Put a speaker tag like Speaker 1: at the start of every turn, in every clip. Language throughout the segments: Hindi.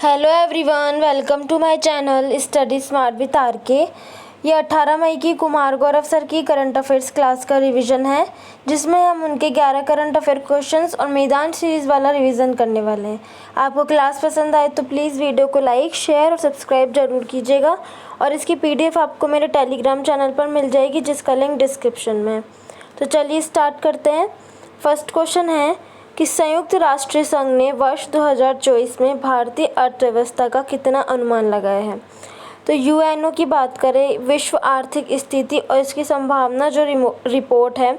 Speaker 1: Hello everyone, welcome to my channel study smart with RK. ये 18 मई की कुमार गौरव सर की करंट अफेयर्स क्लास का रिवीजन है, जिसमें हम उनके 11 करंट अफेयर क्वेश्चंस और मैदान सीरीज़ वाला रिवीजन करने वाले हैं। आपको क्लास पसंद आए तो प्लीज़ वीडियो को लाइक, शेयर और सब्सक्राइब जरूर कीजिएगा। और इसकी PDF आपको मेरे टेलीग्राम चैनल पर मिल जाएगी, जिसका लिंक डिस्क्रिप्शन में है। तो चलिए स्टार्ट करते हैं। फर्स्ट क्वेश्चन है कि संयुक्त राष्ट्र संघ ने वर्ष 2024 में भारतीय अर्थव्यवस्था का कितना अनुमान लगाया है। तो यूएनओ की बात करें, विश्व आर्थिक स्थिति और इसकी संभावना जो रिपोर्ट है,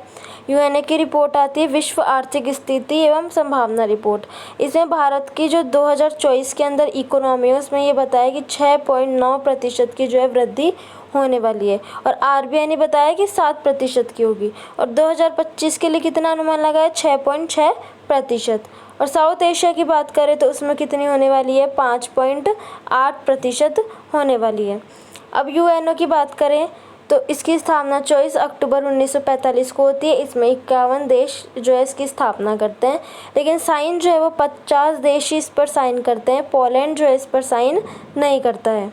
Speaker 1: यूएनओ की रिपोर्ट आती है विश्व आर्थिक स्थिति एवं संभावना रिपोर्ट। इसमें भारत की जो 2024 के अंदर इकोनॉमी है उसमें ये बताया कि 6.9% की जो है वृद्धि होने वाली है, और आरबीआई ने बताया कि 7% की होगी। और 2025 के लिए कितना अनुमान लगाया, 6.6%। और साउथ एशिया की बात करें तो उसमें कितनी होने वाली है, 5.8% होने वाली है। अब यूएनओ की बात करें तो इसकी स्थापना 24 अक्टूबर 1945 को होती है। इसमें 51 देश जो है इसकी स्थापना करते हैं, लेकिन साइन जो है वो 50 देश ही इस पर साइन करते हैं। पोलैंड जो है इस पर साइन नहीं करता है।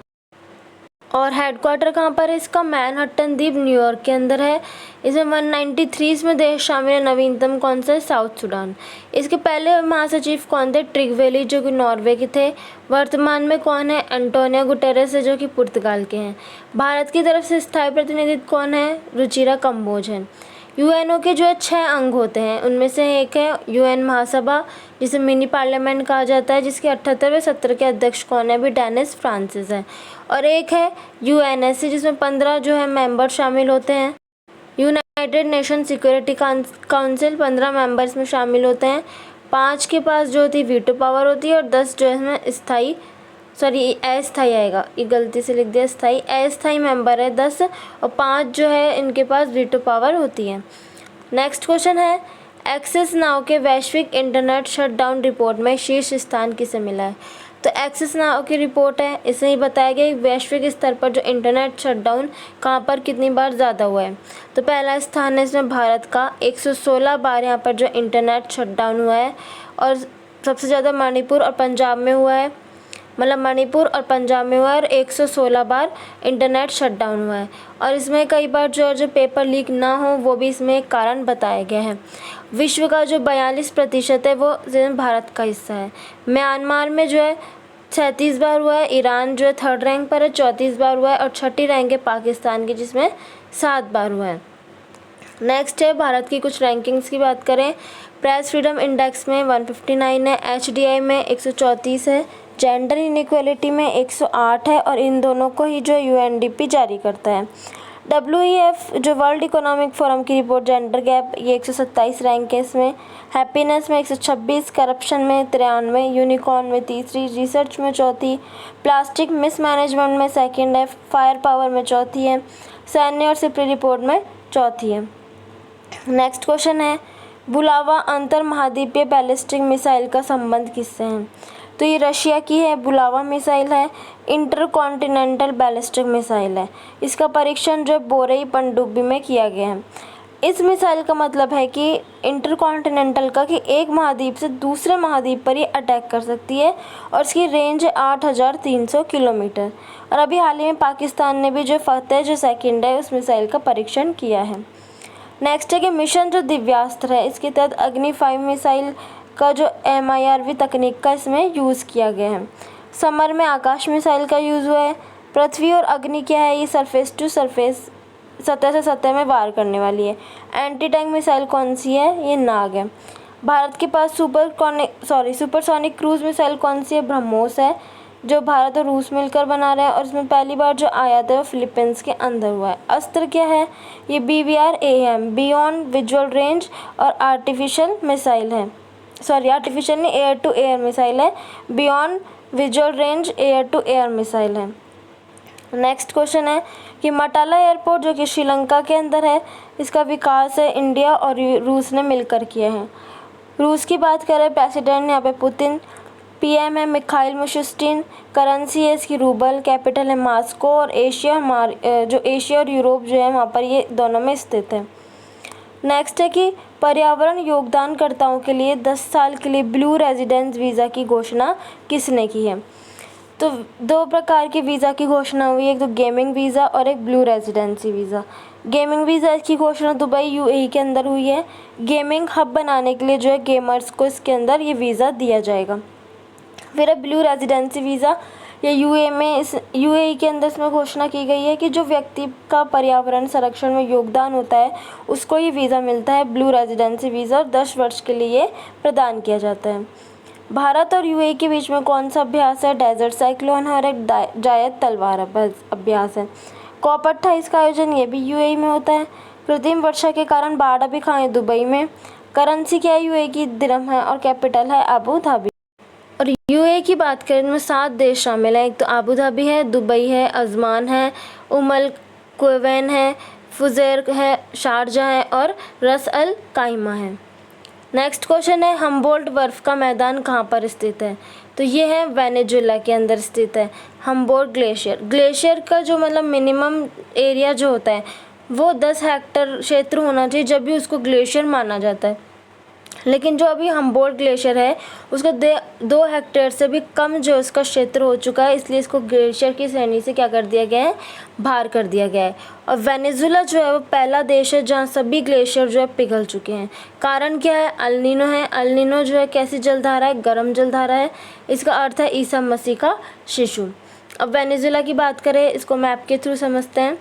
Speaker 1: और हेडक्वार्टर कहाँ पर है इसका, मैनहट्टन द्वीप न्यूयॉर्क के अंदर है। इसमें 193 इसमें देश शामिल है। नवीनतम कौन सा है, साउथ सूडान। इसके पहले महासचिव कौन थे, ट्रिगवेली जो कि नॉर्वे के थे। वर्तमान में कौन है, एंटोनियो गुटेरेस है जो कि पुर्तगाल के हैं। भारत की तरफ से स्थायी प्रतिनिधित्व कौन है, रुचिरा कंबोज है। यूएनओ के जो है 6 अंग होते हैं, उनमें से एक है यूएन महासभा, जिसे मिनी पार्लियामेंट कहा जाता है, जिसके 78वें सत्र के अध्यक्ष कौन है, अभी डेनिस फ्रांसिस है। और एक है यूएनएससी, जिसमें 15 जो है मेंबर शामिल होते हैं। United nation security council 15 members में शामिल होते हैं। 5 के पास जो होती है वीटो पावर होती है, और 10 जो है इसमें अस्थाई आएगा, ये गलती से लिख दिया स्थाई, अस्थाई मेंबर है 10, और 5 जो है इनके पास वीटो पावर होती है। नेक्स्ट क्वेश्चन है, एक्सेस नाउ के वैश्विक इंटरनेट शटडाउन रिपोर्ट में शीर्ष स्थान किसे मिला है। तो एक्सेस नाउ की रिपोर्ट है, इसमें ही बताया गया कि वैश्विक स्तर पर जो इंटरनेट शटडाउन कहाँ पर कितनी बार ज़्यादा हुआ है। तो पहला स्थान है इसमें भारत का, 116 बार यहाँ पर जो इंटरनेट शटडाउन हुआ है। और सबसे ज़्यादा मणिपुर और पंजाब में हुआ है, मतलब मणिपुर और पंजाब में हुआ है, और 116 बार इंटरनेट शटडाउन हुआ है। और इसमें कई बार जो पेपर लीक ना हो वो भी इसमें एक कारण बताया गया है। विश्व का जो 42% है वो भारत का हिस्सा है। म्यांमार में जो है 36 बार हुआ है। ईरान जो है 3rd रैंक पर है, 34 बार हुआ है। और 6ठी रैंक है पाकिस्तान की, जिसमें 7 बार हुआ है। नेक्स्ट है भारत की कुछ रैंकिंग्स की बात करें, प्रेस फ्रीडम इंडेक्स में 159 है, HDI में 134 है, जेंडर इनइक्वालिटी में 108 है, और इन दोनों को ही जो UNDP जारी करता है। WEF जो वर्ल्ड इकोनॉमिक फोरम की रिपोर्ट, जेंडर गैप, ये 127 रैंक है इसमें। हैप्पीनेस में 126, करप्शन में 93, यूनिकॉर्न में 3री, रिसर्च में 4थी, प्लास्टिक मिसमैनेजमेंट में 2nd है, फायर पावर में 4थी है, सैन्य और सिपरी रिपोर्ट में 4थी है। नेक्स्ट क्वेश्चन है, बुलावा अंतर महाद्वीपीय बैलिस्टिक मिसाइल का संबंध किससे है। तो ये रशिया की है, बुलावा मिसाइल है, इंटरकॉन्टिनेंटल बैलिस्टिक मिसाइल है। इसका परीक्षण जो बोरेई पनडुब्बी में किया गया है। इस मिसाइल का मतलब है कि इंटरकॉन्टिनेंटल का, कि एक महाद्वीप से दूसरे महाद्वीप पर ये अटैक कर सकती है, और इसकी रेंज है 8300 किलोमीटर। और अभी हाल ही में पाकिस्तान ने भी जो फतेह जो 2nd है उस मिसाइल का परीक्षण किया है। नेक्स्ट है कि मिशन जो दिव्यास्त्र है, इसके तहत अग्नि 5 मिसाइल का जो MIRV तकनीक का इसमें यूज़ किया गया है। समर में आकाश मिसाइल का यूज़ हुआ है। पृथ्वी और अग्नि क्या है, ये सरफेस टू सरफेस, सतह से सतह में वार करने वाली है। एंटी टैंक मिसाइल कौन सी है, ये नाग है। भारत के पास सुपरसोनिक क्रूज मिसाइल कौन सी है, ब्रह्मोस है, जो भारत और रूस मिलकर बना रहे हैं। और इसमें पहली बार जो आयात है वो फिलीपींस के अंदर हुआ है। अस्त्र क्या है, ये BVR-AM, बियॉन्ड विजुअल रेंज, और आर्टिफिशियल मिसाइल है, आर्टिफिशियल नहीं, एयर टू एयर मिसाइल है, beyond visual range air to air missile है। नेक्स्ट क्वेश्चन है कि मटाला एयरपोर्ट जो कि श्रीलंका के अंदर है, इसका विकास है इंडिया और रूस ने मिलकर किया है। रूस की बात करें, प्रेसिडेंट यहाँ पे पुतिन, PM है मिखाइल मिशुस्टिन, करेंसी है इसकी रूबल, कैपिटल है मॉस्को, और एशिया और यूरोप जो है वहाँ पर ये दोनों में स्थित है। नेक्स्ट है कि पर्यावरण योगदानकर्ताओं के लिए 10 साल के लिए ब्लू रेजिडेंस वीज़ा की घोषणा किसने की है। तो दो प्रकार के वीज़ा की घोषणा हुई, एक तो गेमिंग वीज़ा और एक blue residency visa. Gaming visa की घोषणा दुबई यूएई के अंदर हुई है। गेमिंग हब बनाने के लिए जो है गेमर्स को इसके अंदर ये वीज़ा दिया जाएगा। फिर है ब्लू रेजिडेंसी वीज़ा, ये यूएई के अंदर इसमें घोषणा की गई है कि जो व्यक्ति का पर्यावरण संरक्षण में योगदान होता है उसको ये वीज़ा मिलता है, ब्लू रेजिडेंसी वीज़ा, और 10 वर्ष के लिए प्रदान किया जाता है। भारत और यूएई के बीच में कौन सा अभ्यास है? डेजर्ट साइक्लोन है और एक जायद तलवार अभ्यास है। COP28 का आयोजन ये भी यूएई में होता है। कृत्रिम वर्षा के कारण बाढ़ अभी कहाँ है? दुबई में। करेंसी क्या है? यूएई की दिरहम है और कैपिटल है अबू धाबी। और यूएई की बात करें तो 7 देश शामिल हैं। एक तो अबू धाबी है, दुबई है, अजमान है, कुवैत है, फुजैर है, शारजा है और रस अल काइमा है। नेक्स्ट क्वेश्चन है, हम्बोल्ट बर्फ़ का मैदान कहाँ पर स्थित है? तो ये है वेनेजुएला के अंदर स्थित है हम्बोल्ट ग्लेशियर। ग्लेशियर का जो मतलब मिनिमम एरिया जो होता है वो 10 हेक्टेयर क्षेत्र होना चाहिए जब भी उसको ग्लेशियर माना जाता है। लेकिन जो अभी हम्बोल्ट ग्लेशियर है उसका 2 हेक्टेयर से भी कम जो उसका क्षेत्र हो चुका है, इसलिए इसको ग्लेशियर की श्रेणी से क्या कर दिया गया है? बाहर कर दिया गया है। और वेनेजुएला जो है वो पहला देश है जहाँ सभी ग्लेशियर जो है पिघल चुके हैं। कारण क्या है? अल नीनो है। अल नीनो जो है कैसी जलधारा है? गर्म जलधारा है। इसका अर्थ है ईसा मसीह का शिशु। अब वेनेजुएला की बात करें, इसको मैप के थ्रू समझते हैं।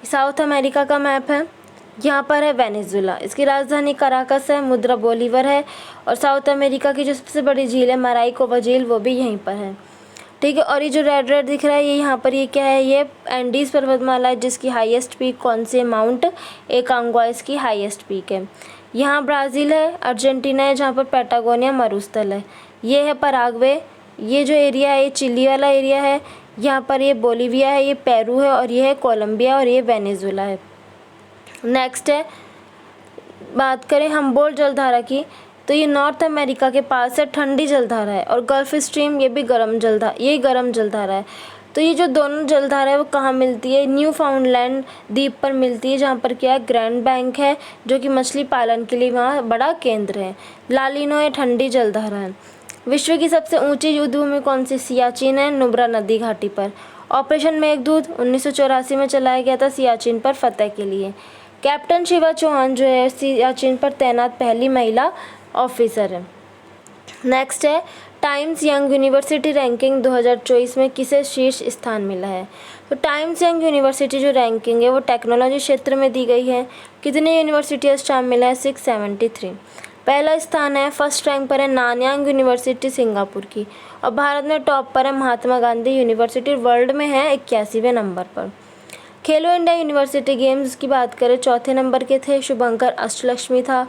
Speaker 1: साउथ अमेरिका का मैप है, यहाँ पर है वेनेजुएला। इसकी राजधानी कराकस है, मुद्रा बोलीवर है और साउथ अमेरिका की जो सबसे बड़ी झील है मराइकोबा झील वो भी यहीं पर है। ठीक है, और ये जो रेड रेड दिख रहा है ये यहाँ पर ये क्या है? ये एंडीज़ पर्वतमाला है जिसकी हाईएस्ट पीक कौन सी है? माउंट एकांग्वा इसकी हाईएस्ट पीक है। यहाँ ब्राज़ील है, अर्जेंटीना है जहाँ पर पैटागोनिया मरुस्थल है। ये है पराग्वे, ये जो एरिया है ये चिली वाला एरिया है। यहाँ पर ये बोलीविया है, ये पेरू है और ये है कोलंबिया और ये वेनेजुएला है। नेक्स्ट है, बात करें हम्बोल्ट जलधारा की, तो ये नॉर्थ अमेरिका के पास है, ठंडी जलधारा है। और गल्फ स्ट्रीम ये भी गर्म जलधारा है। तो ये जो दोनों जलधारा है वो कहाँ मिलती है? न्यू फाउंडलैंड द्वीप पर मिलती है जहाँ पर क्या है? ग्रैंड बैंक है जो कि मछली पालन के लिए वहाँ बड़ा केंद्र है। लालिनो ये ठंडी जलधारा है। विश्व की सबसे ऊंची युद्धभूमि कौन सी? सियाचिन है, नुब्रा नदी घाटी पर। ऑपरेशन मेघदूत 1984 में चलाया गया था सियाचिन पर फतह के लिए। कैप्टन शिवा चौहान जो है सियाचिन पर तैनात पहली महिला ऑफिसर है। नेक्स्ट है, टाइम्स यंग यूनिवर्सिटी रैंकिंग 2024 में किसे शीर्ष स्थान मिला है? तो टाइम्स यंग यूनिवर्सिटी जो रैंकिंग है वो टेक्नोलॉजी क्षेत्र में दी गई है। कितने यूनिवर्सिटी शामिल है? 673। पहला स्थान है, फर्स्ट रैंक पर है नानयांग यूनिवर्सिटी सिंगापुर की। और भारत में टॉप पर है महात्मा गांधी यूनिवर्सिटी, वर्ल्ड में है 81वें नंबर पर। खेलो इंडिया यूनिवर्सिटी गेम्स की बात करें, चौथे नंबर के थे, शुभंकर अष्टलक्ष्मी था।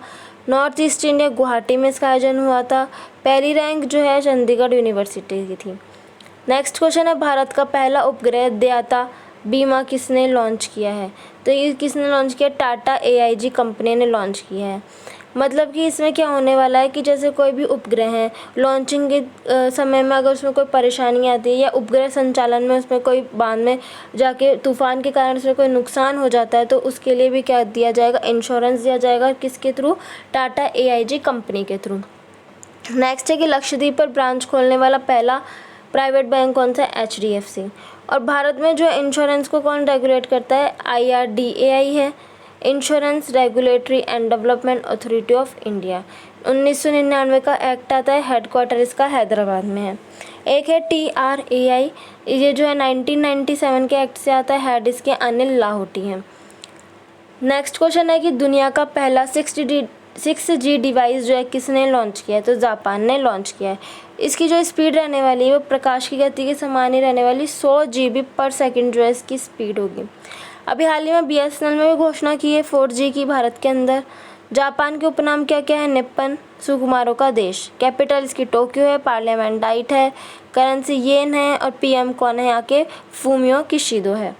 Speaker 1: नॉर्थ ईस्ट इंडिया गुवाहाटी में इसका आयोजन हुआ था। पहली रैंक जो है चंडीगढ़ यूनिवर्सिटी की थी। नेक्स्ट क्वेश्चन है, भारत का पहला उपग्रह दयाता बीमा किसने लॉन्च किया है? तो ये किसने लॉन्च किया? टाटा AIG कंपनी ने लॉन्च किया है। मतलब कि इसमें क्या होने वाला है कि जैसे कोई भी उपग्रह है, लॉन्चिंग के समय में अगर उसमें कोई परेशानी आती है या उपग्रह संचालन में उसमें कोई बाद में जाके तूफान के कारण उसमें कोई नुकसान हो जाता है तो उसके लिए भी क्या दिया जाएगा? इंश्योरेंस दिया जाएगा। किसके थ्रू? टाटा AIG कंपनी के थ्रू। नेक्स्ट है कि लक्षद्वीप पर ब्रांच खोलने वाला पहला प्राइवेट बैंक कौन सा है? HDFC। और भारत में जो इंश्योरेंस को कौन रेगुलेट करता है? IRDAI है, insurance regulatory and development authority of India. 1999 का एक्ट आता है, हेडक्वार्टर इसका हैदराबाद में है। एक है TRAI, ये जो है 1997 के एक्ट से आता है, हेड इसके अनिल लाहौटी हैं। नेक्स्ट क्वेश्चन है कि दुनिया का पहला 6G डिवाइस जो है किसने लॉन्च किया है? तो जापान ने लॉन्च किया है। इसकी जो स्पीड रहने वाली है वो प्रकाश की गति के समान ही रहने वाली 100 GB पर सेकेंड जो है इसकी स्पीड होगी। अभी हाल ही में BSNL में भी घोषणा की है 4G की भारत के अंदर। जापान के उपनाम क्या क्या है? निप्पन, सुकुमारों का देश। कैपिटल इसकी टोक्यो है, पार्लियामेंट डाइट है, करेंसी येन है और PM कौन है यहाँ के? फूमियो किशिदो है।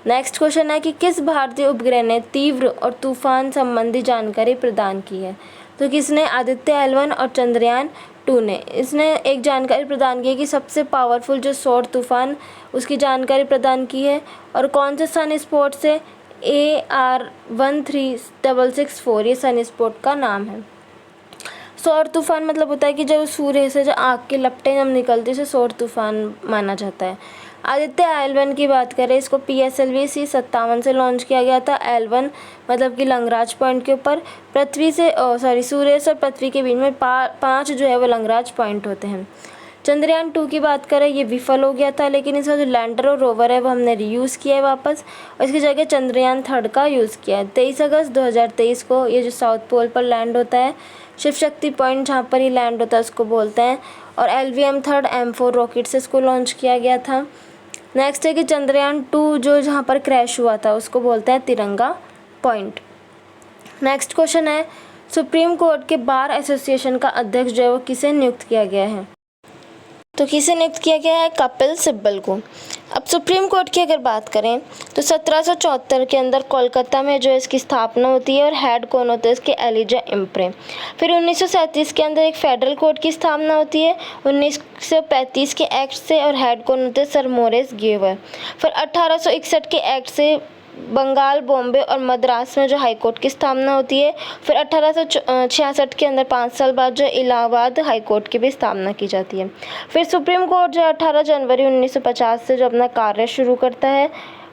Speaker 1: नेक्स्ट क्वेश्चन है कि किस भारतीय उपग्रह ने तीव्र और तूफान संबंधी जानकारी प्रदान की है? तो किसने? आदित्य L1 और चंद्रयान 2 ने। इसने एक जानकारी प्रदान की है कि सबसे पावरफुल जो सौर तूफान उसकी जानकारी प्रदान की है। और कौन से सन स्पॉट से? AR13664 ये सन स्पॉट का नाम है। सौर तूफान मतलब होता है कि जब सूर्य से जो आग की लपटें जब निकलती है उसे सौर तूफान माना जाता है। आदित्य L1 की बात करें, इसको PSLV C57 से लॉन्च किया गया था। L1 मतलब कि लंगराज पॉइंट के ऊपर पृथ्वी से सूर्य से और पृथ्वी के बीच में 5 जो है वो लंगराज पॉइंट होते हैं। चंद्रयान 2 की बात करें, ये विफल हो गया था, लेकिन इसका जो लैंडर और रोवर है वो हमने रीयूज़ किया है वापस, और इसकी जगह चंद्रयान 3 का यूज़ किया है। 23 अगस्त 2023 को ये जो साउथ पोल पर लैंड होता है, शिव शक्ति पॉइंट जहाँ पर ये लैंड होता है उसको बोलते हैं, और LVM-3 M4 रॉकेट से इसको लॉन्च किया गया था। नेक्स्ट है कि चंद्रयान 2 जो जहाँ पर क्रैश हुआ था उसको बोलते हैं तिरंगा पॉइंट। नेक्स्ट क्वेश्चन है, सुप्रीम कोर्ट के बार एसोसिएशन का अध्यक्ष जो है वो किसे नियुक्त किया गया है? तो किसे नियुक्त किया गया है? कपिल सिब्बल को। अब सुप्रीम कोर्ट की अगर बात करें तो 1774 के अंदर कोलकाता में जो है इसकी स्थापना होती है, और हेड कौन होता है इसके? एलिजा इम्प्रे। फिर 1937 के अंदर एक फेडरल कोर्ट की स्थापना होती है 1935 के एक्ट से, और हेड कौन होते हैं? Sir Maurice Gwyer. फिर 1861 के एक्ट से बंगाल, बॉम्बे और मद्रास में जो हाई कोर्ट की स्थापना होती है। फिर 1866 के अंदर 5 साल बाद जो इलाहाबाद हाई कोर्ट की भी स्थापना की जाती है। फिर सुप्रीम कोर्ट जो 18 जनवरी 1950 से जो अपना कार्य शुरू करता है,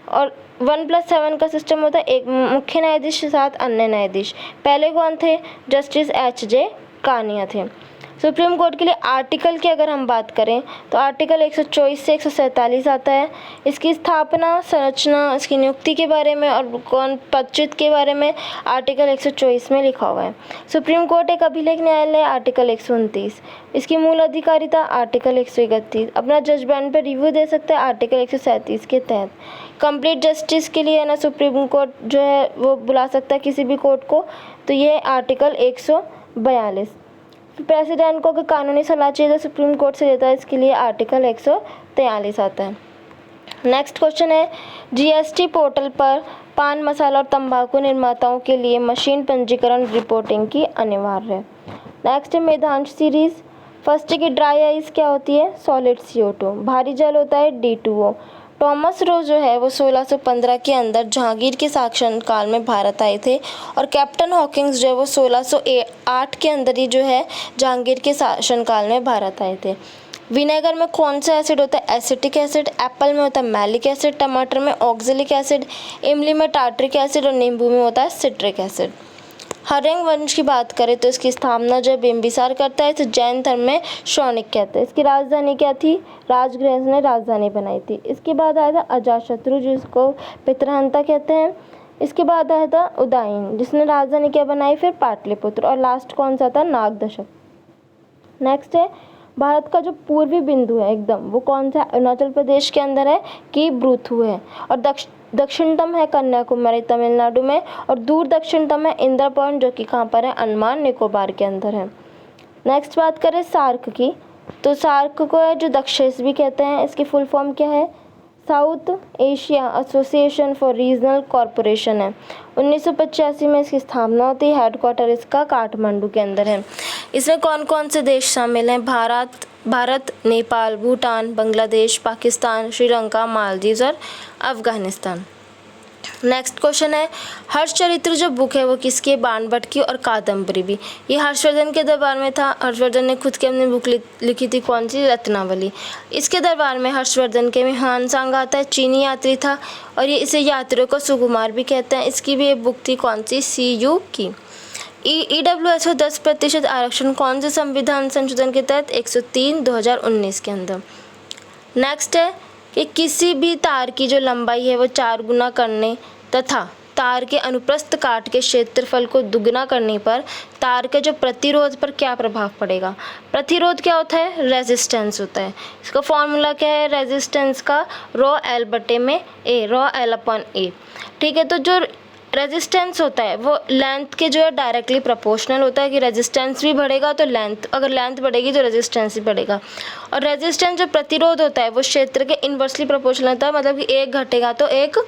Speaker 1: और 1+7 का सिस्टम होता है, एक मुख्य न्यायाधीश के साथ अन्य न्यायाधीश। पहले कौन थे? जस्टिस HJ कानिया थे। सुप्रीम कोर्ट के लिए आर्टिकल की अगर हम बात करें तो आर्टिकल 124 से 147 आता है। इसकी स्थापना, संरचना, इसकी नियुक्ति के बारे में और कौन पदच्युत के बारे में आर्टिकल 124 में लिखा हुआ है। सुप्रीम कोर्ट एक अभिलेख न्यायालय, आर्टिकल 129। इसकी मूल अधिकारिता आर्टिकल 131। अपना जजमेंट पर रिव्यू दे सकता है आर्टिकल 137 के तहत। कंप्लीट जस्टिस के लिए है ना सुप्रीम कोर्ट जो है वो बुला सकता है किसी भी कोर्ट को, तो ये आर्टिकल 142। प्रेसिडेंट को अगर कानूनी सलाह चाहिए तो सुप्रीम कोर्ट से लेता है, इसके लिए आर्टिकल 143 आता है। नेक्स्ट क्वेश्चन है, GST पोर्टल पर पान मसाला और तंबाकू निर्माताओं के लिए मशीन पंजीकरण रिपोर्टिंग की अनिवार्य है। नेक्स्ट है मेधांश सीरीज। फर्स्ट की ड्राई आइस क्या होती है? Solid CO2। भारी जल होता है D2O। टॉमस रो जो है वो 1615 के अंदर जहांगीर के शासनकाल में भारत आए थे, और कैप्टन हॉकिंस जो है वो 1608 के अंदर ही जो है जहांगीर के शासनकाल में भारत आए थे। विनेगर में कौन सा एसिड होता है? Acetic acid. एप्पल में होता है मैलिक एसिड। टमाटर में ऑक्जेलिक एसिड। इमली में टार्ट्रिक एसिड, और नींबू में होता है सिट्रिक एसिड। हर्यंग वंश की बात करें तो इसकी स्थापना जो बिंबिसार करता है, इसे जैन धर्म में शौनिक कहते हैं। इसकी राजधानी क्या थी? राजगृह ने राजधानी बनाई थी। इसके बाद आया था अजातशत्रु जिसको पितृहंता कहते हैं। इसके बाद आया था उदयन जिसने राजधानी क्या बनाई? फिर पाटलिपुत्र। और लास्ट कौन सा था? नागदशक। नेक्स्ट है, भारत का जो पूर्वी बिंदु है एकदम वो कौन सा? अरुणाचल प्रदेश के अंदर है कि ब्रूथू है, और दक्षिणतम है कन्याकुमारी तमिलनाडु में, और दूर दक्षिणतम है इंदिरा पॉइंट जो कि कहाँ पर है? अंडमान निकोबार के अंदर है। नेक्स्ट बात करें सार्क की, तो सार्क को है जो दक्षेस भी कहते हैं। इसकी फुल फॉर्म क्या है? South Asia association for regional corporation है। 1985 में इसकी स्थापना होती है। हेडक्वार्टर इसका काठमांडू के अंदर है। इसमें कौन कौन से देश शामिल हैं? भारत, नेपाल, भूटान, बांग्लादेश, पाकिस्तान, श्रीलंका, मालदीव और अफगानिस्तान। नेक्स्ट क्वेश्चन है, हर्षचरित्र जो बुक है वो किसकी? बाणभट्ट की, और कादम्बरी भी ये हर्षवर्धन के दरबार में था। हर्षवर्धन ने खुद की अपनी बुक लिखी थी, कौन सी? रत्नावली। इसके दरबार में हर्षवर्धन के में ह्वानसांग आता है, चीनी यात्री था, और ये इसे यात्रियों को सुकुमार भी कहते हैं। इसकी भी एक बुक थी, कौन सी? CU की। EWS को 10% आरक्षण कौन से संविधान संशोधन के तहत? 103 2019 के अंदर। नेक्स्ट है कि किसी भी तार की जो लंबाई है वो 4 गुना करने तथा तार के अनुप्रस्थ काट के क्षेत्रफल को दुगना करने पर तार के जो प्रतिरोध पर क्या प्रभाव पड़ेगा? प्रतिरोध क्या होता है? रेजिस्टेंस होता है। इसका फॉर्मूला क्या है रेजिस्टेंस का? ρL/A। ठीक है, तो जो रेजिस्टेंस होता है वो लेंथ के जो है डायरेक्टली प्रोपोर्शनल होता है कि रेजिस्टेंस भी बढ़ेगा तो लेंथ, अगर लेंथ बढ़ेगी तो रेजिस्टेंस भी बढ़ेगा। और रेजिस्टेंस जो प्रतिरोध होता है वो क्षेत्र के इन्वर्सली प्रोपोर्शनल होता है, मतलब कि एक घटेगा तो एक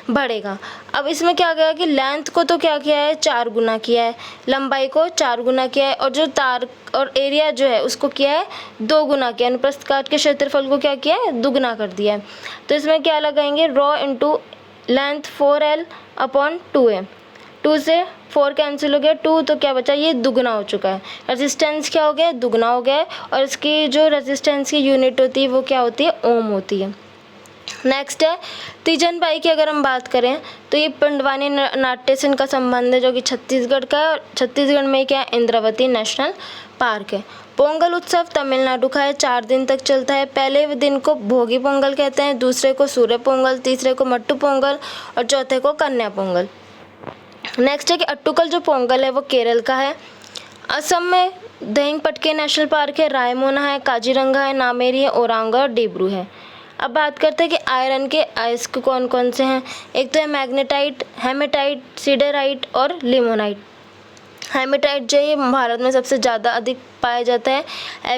Speaker 1: बढ़ेगा। अब इसमें क्या गया कि लेंथ को तो क्या किया है? 4 गुना किया है, लंबाई को 4 गुना किया है, और जो तार और एरिया जो है उसको किया है 2 गुना किया, अनुप्रस्थ काट के क्षेत्रफल को क्या किया है? दुगना कर दिया है। तो इसमें क्या लगाएंगे? ρ × लेंथ 4L/2A। 2 से 4 कैंसिल हो गया, 2 तो क्या बचा, ये दुगना हो चुका है। रेजिस्टेंस क्या हो गया, दुगना हो गया है। और इसकी जो रेजिस्टेंस की यूनिट होती है वो क्या होती है, ओम होती है। नेक्स्ट है तीजन बाई की अगर हम बात करें तो ये पंडवानी नाट्य से इनका संबंध है, जो कि छत्तीसगढ़ का है। और छत्तीसगढ़ में क्या है, इंद्रावती नेशनल पार्क है। पोंगल उत्सव तमिलनाडु का है, 4 दिन तक चलता है। पहले दिन को भोगी पोंगल कहते हैं, दूसरे को सूर्य पोंगल, तीसरे को मट्टू पोंगल और चौथे को कन्या पोंगल। नेक्स्ट है कि अट्टुकल जो पोंगल है वो केरल का है। असम में दहिंगपटके नेशनल पार्क है, रायमोना है, काजीरंगा है, नामेरी है, ओरांगा और डिब्रू है। अब बात करते हैं कि आयरन के अयस्क कौन कौन से हैं। एक तो है मैग्नेटाइट, हेमेटाइट, सिडेराइट और लिमोनाइट। हेमेटाइट जो है ये भारत में सबसे ज़्यादा अधिक पाया जाता है,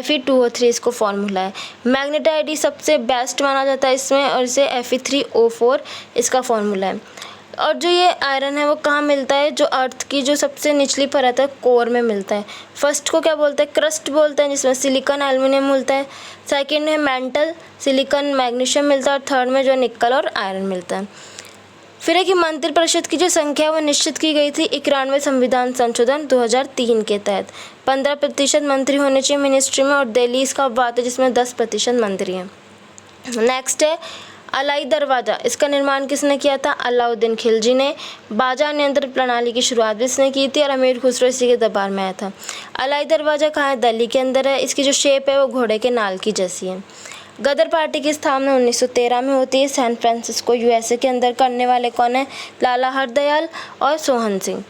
Speaker 1: Fe2O3 इसको फॉर्मूला है। मैग्नेटाइट ही सबसे बेस्ट माना जाता है इसमें, और इसे Fe3O4 इसका फॉर्मूला है। और जो ये आयरन है वो कहाँ मिलता है, जो अर्थ की जो सबसे निचली परत है कोर में मिलता है। फर्स्ट को क्या बोलते हैं, क्रस्ट बोलते हैं, जिसमें सिलिकॉन एल्युमिनियम मिलता है। सेकंड में मेंटल, सिलिकॉन मैग्नीशियम मिलता है। और थर्ड में जो निकल और आयरन मिलता है। फिर है कि मंत्रिपरिषद की जो संख्या वो निश्चित की गई थी 91वें संविधान संशोधन 2003 के तहत। 15% मंत्री होने चाहिए मिनिस्ट्री में, और दिल्ली इसका बात है जिसमें 10% मंत्री हैं। नेक्स्ट है अलाई दरवाज़ा, इसका निर्माण किसने किया था, अलाउद्दीन खिलजी ने। बाजा नियंत्रण प्रणाली की शुरुआत भी इसने की थी, और अमीर खुसरो इसी के दरबार में आया था। अलाई दरवाज़ा कहाँ है, दिल्ली के अंदर है। इसकी जो शेप है वो घोड़े के नाल की जैसी है। गदर पार्टी की स्थापना 1913 में होती है, सैन फ्रांसिस्को USA के अंदर। करने वाले कौन है, लाला हरदयाल और सोहन सिंह।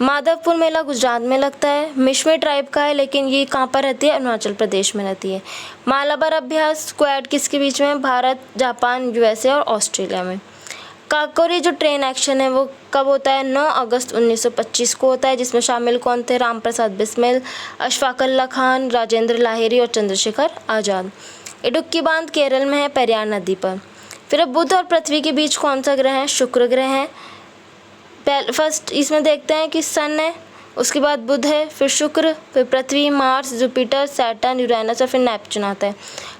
Speaker 1: माधवपुर मेला गुजरात में लगता है। मिश्मी ट्राइब का है, लेकिन ये कहाँ पर रहती है, अरुणाचल प्रदेश में रहती है। मालाबार अभ्यास स्क्वाड किसके बीच में, भारत, जापान, USA और ऑस्ट्रेलिया में। काकोरी जो ट्रेन एक्शन है वो कब होता है, 9 अगस्त 1925 को होता है, जिसमें शामिल कौन थे, राम प्रसाद बिस्मिल, अशफाक उल्लाह खान, राजेंद्र लाहिरी और चंद्रशेखर आज़ाद। इडुक्की बांध केरल में है, पेरियार नदी पर। फिर अब बुध और पृथ्वी के बीच कौन सा ग्रह है, शुक्र ग्रह है। फर्स्ट इसमें देखते हैं कि सन है, उसके बाद बुध है, फिर शुक्र, फिर पृथ्वी, मार्स, जुपिटर, सैटर्न, यूरेनस और फिर नेपच्यून आता है।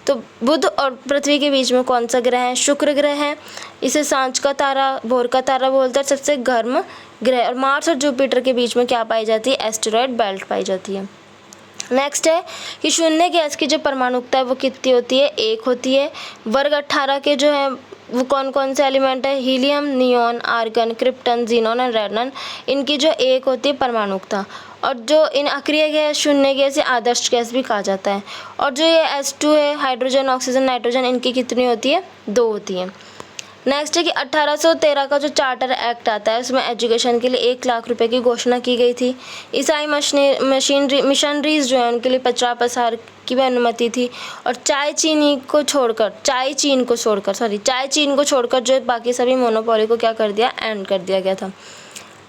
Speaker 1: तो बुध और पृथ्वी के बीच में कौन सा ग्रह है, शुक्र ग्रह है। इसे सांझ का तारा, भोर का तारा बोलते हैं, सबसे गर्म ग्रह। और मार्स और जुपिटर के बीच में क्या पाई जाती है, एस्टेरॉयड बेल्ट पाई जाती है। नेक्स्ट है कि शून्य गैस की जो परमाणुकता है वो कितनी होती है, 1 होती है। वर्ग 18 के जो है वो कौन कौन से एलिमेंट है, helium, neon, argon, krypton, xenon और रेडन। इनकी जो 1 होती है परमाणुकता। और जो इन अक्रिय गैस, शून्य गैस या आदर्श गैस भी कहा जाता है। और जो ये H2 है, हाइड्रोजन, ऑक्सीजन, नाइट्रोजन, इनकी कितनी होती है, 2 होती है। नेक्स्ट है कि 1813 का जो चार्टर एक्ट आता है उसमें एजुकेशन के लिए 1 लाख रुपए की घोषणा की गई थी। ईसाई मिशनरीज जो है उनके लिए 50 प्रसार की भी अनुमति थी। और चाय चीन को छोड़कर जो बाकी सभी मोनोपोली को क्या कर दिया, एंड कर दिया गया था।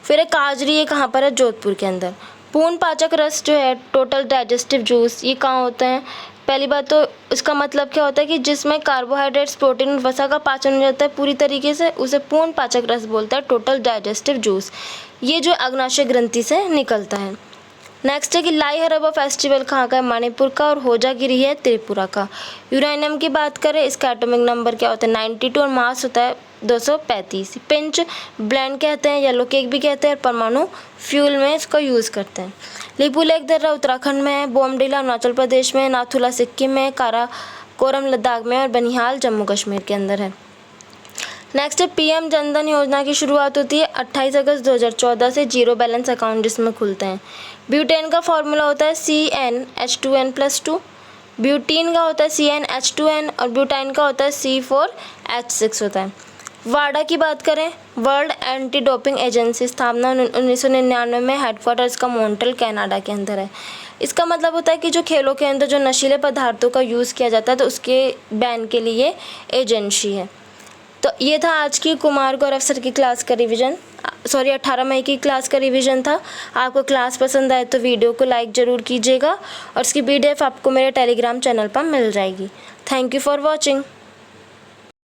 Speaker 1: फिर एक काजरी, ये कहाँ पर है, जोधपुर के अंदर। पूर्ण पाचक रस जो है, टोटल डाइजेस्टिव जूस, ये कहाँ होते हैं। पहली बात तो इसका मतलब क्या होता है कि जिसमें कार्बोहाइड्रेट्स, प्रोटीन और वसा का पाचन हो जाता है पूरी तरीके से, उसे पूर्ण पाचक रस बोलता है, टोटल डाइजेस्टिव जूस। ये जो अग्नाशय ग्रंथि से निकलता है। नेक्स्ट है कि लाई हरबा फेस्टिवल कहाँ का है, मणिपुर का। और होजागिरी है, त्रिपुरा का। यूरेनियम की बात करें, इसका एटॉमिक नंबर क्या होता है, 92 और मास होता है 235। पिंच ब्लेंड कहते हैं, येलो केक भी कहते हैं, और परमाणु फ्यूल में इसको यूज़ करते हैं। लिपुलेख दर्रा उत्तराखंड में है, बोमडिला अरुणाचल प्रदेश में, नाथुला सिक्किम में, काराकोरम लद्दाख में और बनिहाल जम्मू कश्मीर के अंदर है। नेक्स्ट है PM जनधन योजना की शुरुआत होती है 28 अगस्त 2014 से, जीरो बैलेंस अकाउंट जिसमें खुलते हैं। ब्यूटेन का फॉर्मूला होता है CnH2n+2। ब्यूटीन का होता है CnH2n और ब्यूटाइन का होता है C4H6 होता है। वाडा की बात करें, वर्ल्ड एंटी डोपिंग एजेंसी, स्थापना 1999 में, हेडक्वार्टर इसका मॉन्ट्रियल कनाडा के अंदर है। इसका मतलब होता है कि जो खेलों के अंदर जो नशीले पदार्थों का यूज़ किया जाता है तो उसके बैन के लिए एजेंसी है। तो ये था आज की कुमार गौरव सर की क्लास का रिवीजन, 18 मई की क्लास का रिवीजन था। आपको क्लास पसंद आए तो वीडियो को लाइक ज़रूर कीजिएगा, और इसकी PDF आपको मेरे टेलीग्राम चैनल पर मिल जाएगी। Thank you for watching.